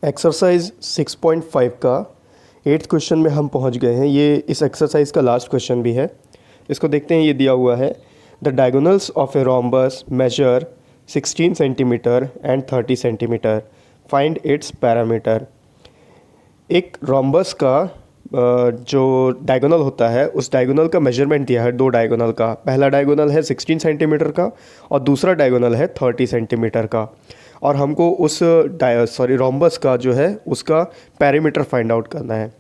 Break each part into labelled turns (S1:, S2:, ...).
S1: Exercise 6.5 का 8th question में हम पहुंच गए हैं। ये इस एक्सरसाइज का लास्ट क्वेश्चन भी है। इसको देखते हैं। ये दिया हुआ है, the diagonals of a rhombus measure 16 centimetre and 30 centimetre, find its parameter. एक रोम्बस का जो डायगोनल होता है उस डायगोनल का मेजरमेंट दिया है। दो डायगोनल का, पहला डायगोनल है 16 सेंटीमीटर का और दूसरा डायगोनल है 30 सेंटीमीटर का। और हमको उस रोम्बस का जो है उसका पैरामीटर फाइंड आउट करना है।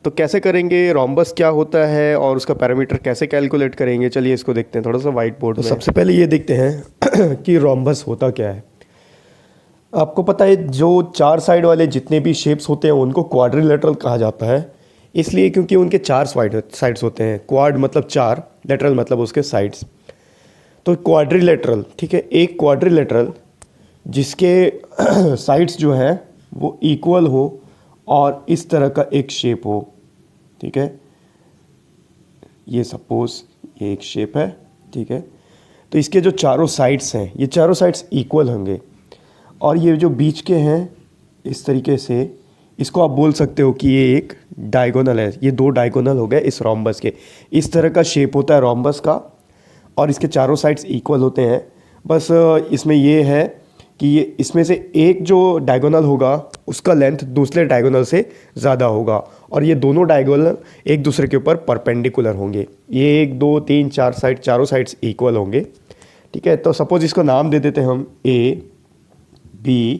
S1: तो कैसे करेंगे, रोम्बस क्या होता है और उसका पैरामीटर कैसे कैलकुलेट करेंगे, चलिए इसको देखते हैं थोड़ा सा वाइट बोर्ड में। सबसे पहले ये देखते हैं कि रोम्बस होता क्या है। आपको पता है जो चार साइड वाले जितने भी शेप्स होते हैं उनको क्वाड्रिलेटरल कहा जाता है, इसलिए क्योंकि उनके चार साइड्स होते हैं। क्वाड मतलब चार, लेटरल मतलब उसके साइड्स। तो क्वाड्रिलेटरल, ठीक है, एक क्वाड्रिलेटरल जिसके साइड्स जो हैं वो इक्वल हो और इस तरह का एक शेप हो, ठीक है। ये सपोज ये एक शेप है, ठीक है। तो इसके जो चारों साइड्स हैं ये चारों साइड्स इक्वल होंगे और ये जो बीच के हैं इस तरीके से, इसको आप बोल सकते हो कि ये एक डायगोनल है। ये दो डायगोनल हो गए इस रोम्बस के। इस तरह का शेप होता है रोम्बस का और इसके चारों साइड्स इक्वल होते हैं। बस इसमें ये है कि ये इसमें से एक जो डायगोनल होगा उसका लेंथ दूसरे डायगोनल से ज़्यादा होगा और ये दोनों डायगोनल एक दूसरे के ऊपर परपेंडिकुलर होंगे। ये 1 2 3 4 साइड, चारों साइड्स इक्वल होंगे, ठीक है। तो सपोज इसको नाम दे देते हैं हम A, B,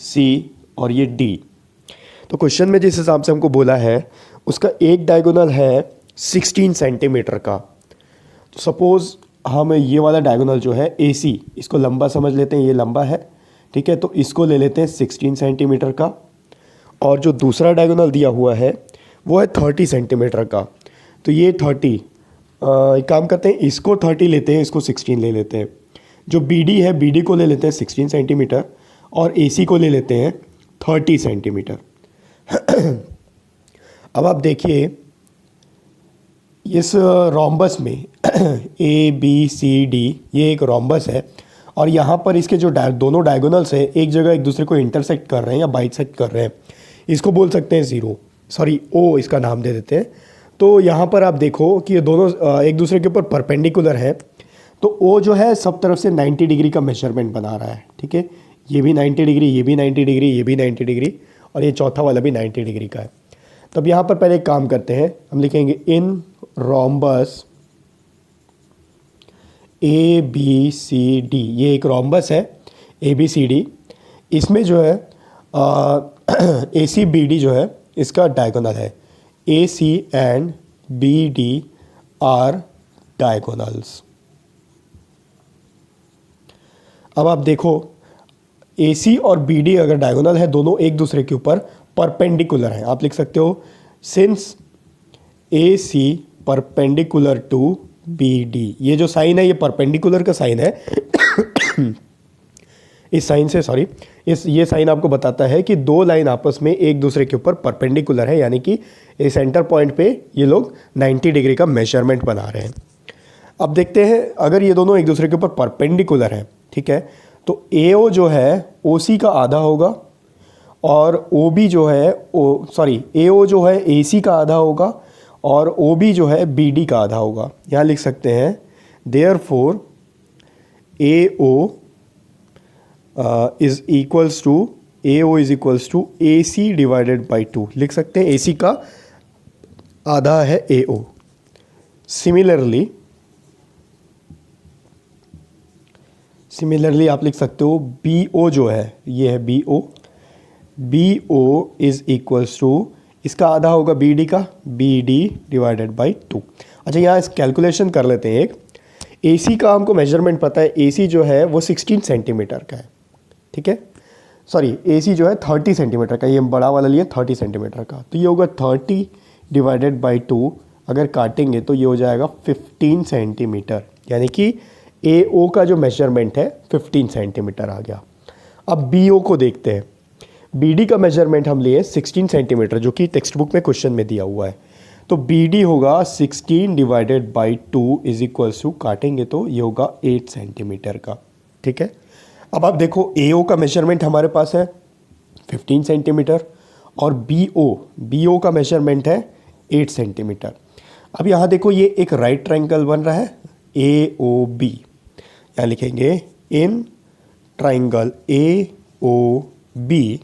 S1: C और ये D। तो क्वेश्चन में जिस हिसाब से हमको बोला है उसका एक डायगोनल है 16 सेंटीमीटर का। तो सपोज़ हम ये वाला डायगोनल जो है AC, इसको लंबा समझ लेते हैं, ये लंबा है, ठीक है। तो इसको ले लेते हैं 16 सेंटीमीटर का। और जो दूसरा डायगोनल दिया हुआ है वो है 30 सेंटीमीटर का। तो ये 30, एक काम करते हैं, इसको 30 लेते हैं, इसको 16 ले लेते हैं। जो BD है, BD को ले लेते हैं 16 सेंटीमीटर और AC को ले लेते हैं 30 सेंटीमीटर। अब आप देखिए इस रोम्बस में ABCD ये एक रोम्बस है और यहाँ पर इसके जो दोनों डायगोनल्स हैं एक जगह एक दूसरे को इंटरसेक्ट कर रहे हैं या बाइसेक्ट कर रहे हैं। इसको बोल सकते हैं O इसका नाम दे देते हैं। तो यहाँ पर आप देखो कि ये दोनों एक दूसरे के ऊपर परपेंडिकुलर है। तो O जो है सब तरफ से 90 डिग्री का मेजरमेंट बना रहा है, ठीक है। ये भी 90 डिग्री, ये भी 90 डिग्री, ये भी 90 डिग्री और ये चौथा वाला भी 90 डिग्री का है। तो अब यहाँ पर पहले एक काम करते हैं, हम लिखेंगे इन रोम्बस ABCD। ये एक रोम्बस है ABCD। इसमें जो है ACBD जो है इसका डायगोनल है। AC and BD are diagonals. अब आप देखो AC और BD अगर डायगोनल है, दोनों एक दूसरे के ऊपर परपेंडिकुलर हैं। आप लिख सकते हो since AC perpendicular to BD। ये जो साइन है ये परपेंडिकुलर का साइन है। इस साइन से ये साइन आपको बताता है कि दो लाइन आपस में एक दूसरे के ऊपर परपेंडिकुलर है, यानी कि इस सेंटर पॉइंट पे ये लोग 90 डिग्री का मेजरमेंट बना रहे हैं। अब देखते हैं अगर ये दोनों एक दूसरे के ऊपर परपेंडिकुलर हैं, ठीक है, तो AO जो है OC का आधा होगा और OB जो है AO जो है AC का आधा होगा और OB जो है BD का आधा होगा। यहाँ लिख सकते हैं therefore AO is equals to AC divided by 2। लिख सकते हैं AC का आधा है AO। सिमिलरली आप लिख सकते हो BO जो है, ये है BO इज इक्वल्स टू, इसका आधा होगा BD का, BD डिवाइडेड बाई 2। अच्छा, यहाँ इस कैलकुलेशन कर लेते हैं एक। AC का हमको मेजरमेंट पता है, AC जो है वो 16 सेंटीमीटर का है, ठीक है। AC जो है 30 सेंटीमीटर का, ये बड़ा वाला लिए 30 सेंटीमीटर का। तो ये होगा 30 डिवाइडेड बाई 2, अगर काटेंगे तो ये हो जाएगा 15 सेंटीमीटर, यानी कि AO का जो मेजरमेंट है 15 सेंटीमीटर आ गया। अब BO को देखते हैं। BD का मेजरमेंट हम लिए 16 सेंटीमीटर, जो कि टेक्स्ट बुक में क्वेश्चन में दिया हुआ है। तो BD होगा 16 divided by 2 is equals to, काटेंगे तो ये होगा 8 सेंटीमीटर का, ठीक है। अब आप देखो AO का मेजरमेंट हमारे पास है 15 सेंटीमीटर और बी ओ का मेजरमेंट है 8 सेंटीमीटर। अब यहाँ देखो ये एक राइट ट्रायंगल बन रहा है ए ओ बी, यहाँ लिखेंगे in triangle A O B,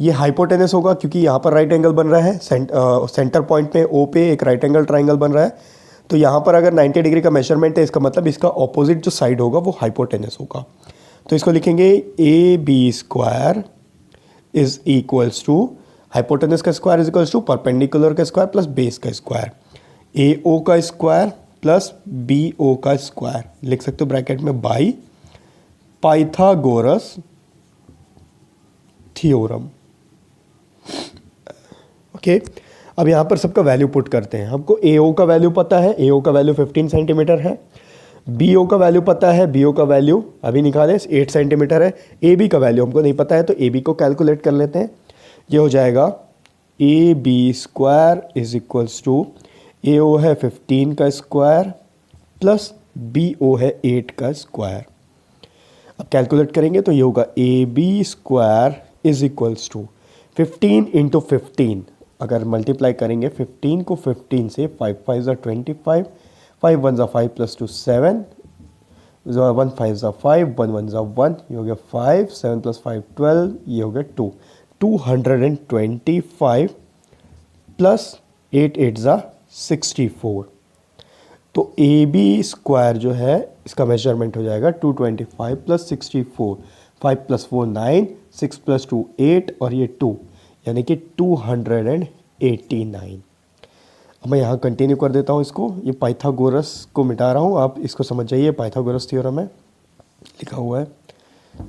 S1: ये हाइपोटेनस होगा क्योंकि यहाँ पर राइट एंगल बन रहा है, सेंटर पॉइंट में ओ पे एक राइट एंगल ट्रायंगल बन रहा है, तो यहाँ पर अगर 90 डिग्री का मेजरमेंट है इसका मतलब इसका ऑपोजिट जो साइड होगा वो हाइपोटेनस होगा। तो इसको लिखेंगे A B square is equals to hypotenuse का square is equals to perpendicular का स्क्वायर प्लस बेस का स्क्वायर, ए ओ का स्क्वायर प्लस बी ओ का स्क्वायर, लिख सकते हो ब्रैकेट में बाई पाइथागोरस थ्योरम। ओके, अब यहाँ पर सबका वैल्यू पुट करते हैं। हमको ए ओ का वैल्यू पता है, ए ओ का वैल्यू 15 सेंटीमीटर है, बी ओ का वैल्यू पता है, बी ओ का वैल्यू अभी निकाले 8 सेंटीमीटर है, ए बी का वैल्यू हमको नहीं पता है तो ए बी को कैलकुलेट कर लेते हैं। ये हो जाएगा A B square is equals to A O है 15 का स्क्वायर प्लस बी ओ है 8 का स्क्वायर। अब कैलकुलेट करेंगे तो ये होगा A B square is equals to 15 into 15, अगर मल्टीप्लाई करेंगे 15 को 15 से 5 5 ज़ा 25, 5 1 ज़ा 5 प्लस 2 7, 1 5 ज़ा 5, 1 1 ज़ा 1, ये हो गया 5, 7 प्लस 5 12, ये हो गया 2, 225 प्लस 8 8 ज़ा 64। तो ए बी स्क्वायर जो है इसका मेजरमेंट हो जाएगा 225 प्लस 64, 5 प्लस 4 9, 6 प्लस 2 8 और ये 2, यानी कि 289। अब मैं यहाँ कंटिन्यू कर देता हूँ इसको, ये पाइथागोरस को मिटा रहा हूँ, आप इसको समझ जाइए, पाइथागोरस थ्योरम है लिखा हुआ है,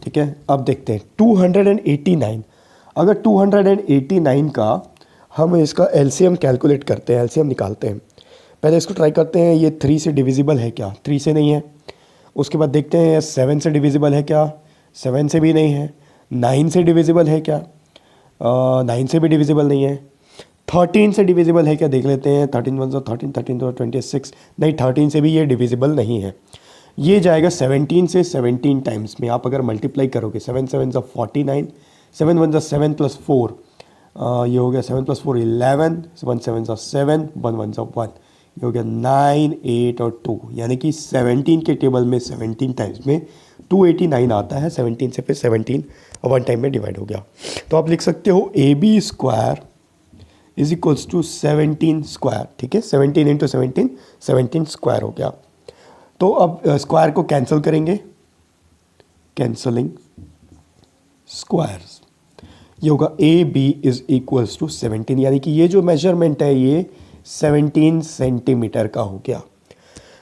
S1: ठीक है। अब देखते हैं 289, अगर 289 का हम इसका एलसीएम कैलकुलेट करते हैं, एलसीएम निकालते हैं, पहले इसको ट्राई करते हैं, ये 3 से डिविजिबल है क्या, 3 से नहीं है। उसके बाद देखते हैं 7 से डिविजिबल है क्या, 7 से भी नहीं है। 9 से डिविजिबल है क्या, 9 से भी डिविजिबल नहीं है। 13 से डिविजिबल है क्या देख लेते हैं, 13 1 13, 13 2 26, नहीं 13 से भी ये डिविजिबल नहीं है। ये जाएगा 17 से 17 टाइम्स में, आप अगर मल्टीप्लाई करोगे 7 7 ज़ा 49, 7 1 ज़ा 7 प्लस 4, ये हो गया 7 प्लस 4 11, 1 7 ज़ा 7, 1 1 ज़ा 1, ये हो गया 9 8 और 2, यानी कि 17 के टेबल में 17 टाइम्स में 289 आता है, 17 से फिर 17 वन टाइम में डिवाइड हो गया। तो आप लिख सकते हो A B square is equals to 17 square, ठीक है, 17 इंटू 17, 17 स्क्वायर हो गया। तो अब स्क्वायर को कैंसिल करेंगे, कैंसलिंग स्क्वायर्स, ये होगा A B is equals to 17, यानी कि ये जो मेजरमेंट है ये 17 सेंटीमीटर का हो गया।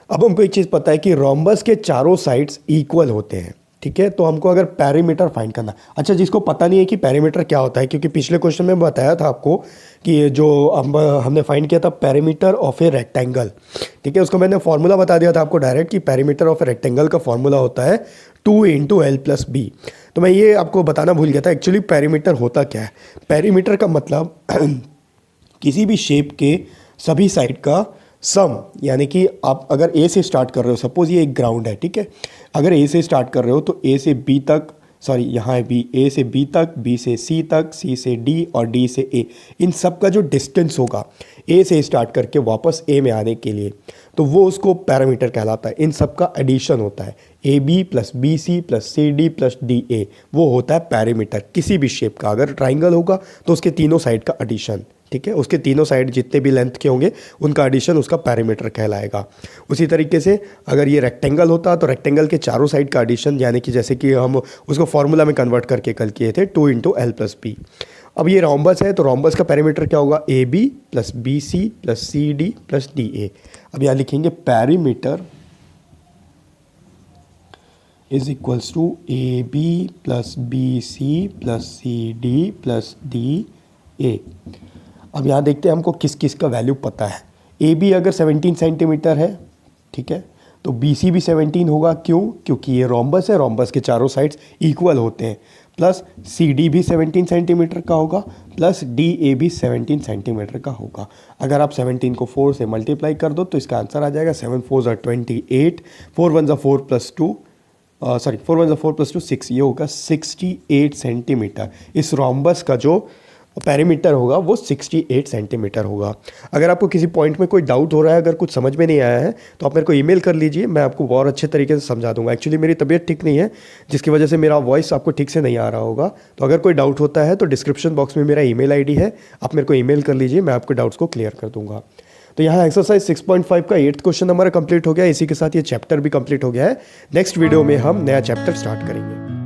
S1: अब हमको एक चीज़ पता है कि रोम्बस के चारों साइड्स इक्वल होते हैं, ठीक है, तो हमको अगर पेरीमीटर फाइंड करना, अच्छा जिसको पता नहीं है कि पेरीमीटर क्या होता है, क्योंकि पिछले क्वेश्चन में बताया था आपको कि जो हमने फाइंड किया था पेरीमीटर ऑफ ए रेक्टेंगल, ठीक है, उसको मैंने फॉर्मूला बता दिया था आपको डायरेक्ट कि पेरीमीटर ऑफ ए रेक्टेंगल का फॉर्मूला होता है 2 इंटू एल प्लस बी। तो मैं ये आपको बताना भूल गया था, एक्चुअली पेरीमीटर होता क्या है। पेरीमीटर का मतलब किसी भी शेप के सभी साइड का सम, यानी कि आप अगर ए से स्टार्ट कर रहे हो, सपोज ये एक ग्राउंड है, ठीक है, अगर ए से स्टार्ट कर रहे हो तो ए से बी तक, सॉरी यहाँ है बी, ए से बी तक, बी से सी तक, सी से डी और डी से ए, इन सब का जो डिस्टेंस होगा ए से स्टार्ट करके वापस ए में आने के लिए, तो वो उसको पैरामीटर कहलाता है। इन सब का एडिशन होता है, A B plus B C plus C D plus D A, वो होता है पैरामीटर किसी भी शेप का। अगर ट्राइंगल होगा तो उसके तीनों साइड का एडिशन, ठीक है, उसके तीनों साइड जितने भी लेंथ के होंगे उनका एडिशन उसका पैरामीटर कहलाएगा। उसी तरीके से अगर ये रेक्टेंगल होता तो रेक्टेंगल के चारों साइड का एडिशन, यानी कि जैसे कि हम उसको फॉर्मूला में कन्वर्ट करके कल किए थे 2 इंटू एल प्लस बी। अब ये रोम्बस है तो रोम्बस का पैरामीटर क्या होगा, A B plus B C plus C D plus D A. अब यहाँ लिखेंगे parameter is equals to A B plus B C plus C D plus D A. अब यहाँ देखते हैं हमको किस किस का वैल्यू पता है। ए बी अगर 17 सेंटीमीटर है, ठीक है, तो बी सी भी 17 होगा, क्यों, क्योंकि ये रोम्बस है, रोम्बस के चारों साइड्स इक्वल होते हैं, प्लस सी डी भी 17 सेंटीमीटर का होगा, प्लस डी ए भी 17 सेंटीमीटर का होगा। अगर आप 17 को 4 से मल्टीप्लाई कर दो तो इसका आंसर आ जाएगा 7 4 ज़ा 28, 4 1 ज़ा 4 प्लस 2 सॉरी 4 वन 4 + 2 6, ये होगा 68 सेंटीमीटर। इस रोम्बस का जो पेरीमीटर होगा वो 68 सेंटीमीटर होगा। अगर आपको किसी पॉइंट में कोई डाउट हो रहा है, अगर कुछ समझ में नहीं आया है, तो आप मेरे को ईमेल कर लीजिए, मैं आपको और अच्छे तरीके से समझा दूंगा। एक्चुअली मेरी तबीयत ठीक नहीं है, जिसकी वजह से मेरा वॉइस आपको ठीक से नहीं आ रहा होगा। तो अगर कोई डाउट होता है तो डिस्क्रिप्शन बॉक्स में मेरा ईमेल आईडी है, आप मेरे को ईमेल कर लीजिए, मैं आपके डाउट्स को क्लियर कर दूंगा। तो यहाँ एक्सरसाइज 6.5 का 8th क्वेश्चन हमारा कंप्लीट हो गया। इसी के साथ ये चैप्टर भी कंप्लीट हो गया है। नेक्स्ट वीडियो में हम नया चैप्टर स्टार्ट करेंगे।